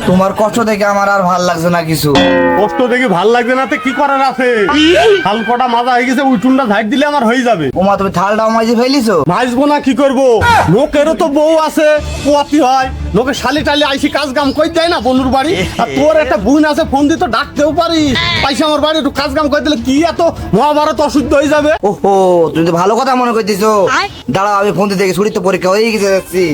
তোমার কষ্ট দেখে আমার আর ভাল লাগছে না কিছু। কষ্ট দেখি ভাল লাগবে না তো কি করার আছে? হাল কটা মাজা হয়ে গেছে, উঠুনটা ঝাড় দিলে আমার হয়ে যাবে। ওমা তুমি থালটাও মাঝে ফেলিছো? ভাজবো না কি করবো? লোকেরও তো বউ আছে, পোয়াতি হয়, লোকে শালি টালি আইসি কাজ কাম কই দেয় না বনুর বাড়ি। আর তোর একটা বোন আছে, ফোন দিয়ে তো ডাকতেও পারিস, পাইসা আমার বাড়ি একটু কাজ কাম করে দিলে কি এত মহাভারত অশুদ্ধ হয়ে যাবে? ওহো, তুমি তো ভালো কথা মনে করতেছো। দাঁড়াও, আমি ফোন দিয়ে দেখি, ছুটির তো পরীক্ষা হয়ে গেছে, যাচ্ছি।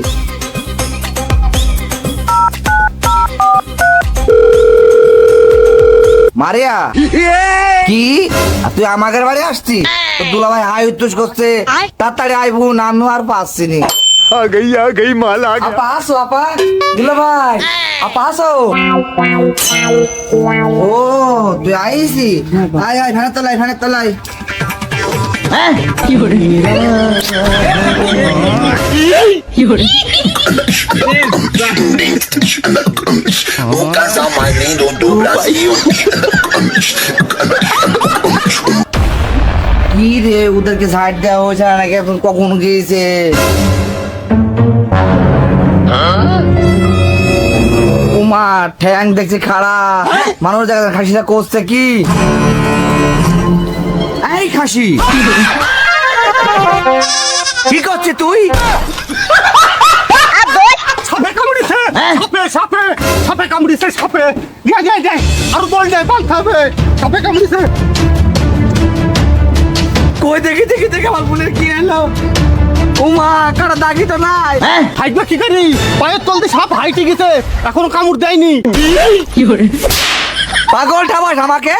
মারিয়া, কি তুই আমাদের বাড়ি আসছি? তো দুলা ভাই হাই উত্তুস করছে, তাড়াতাড়ি আইবো না, আমি আর পাচ্ছি নি। आ गई माल आ আপা আসো, আপা দুলা ভাই, আপা আসো। ও তুই আইসি, আয় আয়, ফ্যানের তলায়, ফ্যানের তলায়। Casa mais lindo do Brasil. কি রে, ওদেরকে ঝাড় দেওয়া হয়েছে না নাকি? এখন কখন গিয়েছে? উমা ঠ্যাং দেখছি খাড়া, মানুষ জায়গা খাসিটা করছে কি? এই খাসি, কি করছিস তুই? সাপে কামড়িছে, সাপে সাপে কামড়িছে, সাপে যাই আর বল যায় পাল খাবে, সাপে কামড়িছে। কই দেখি দেখি দেখি, আমার বোনের কি এলো? উমা কাটা দাগি তো নাই। হাইটবা কি করি? পায়ের তলতে সাপ হাইটে গেছে, এখনো কামড় দেয়নি। পাগল ঠাবাস আমাকে।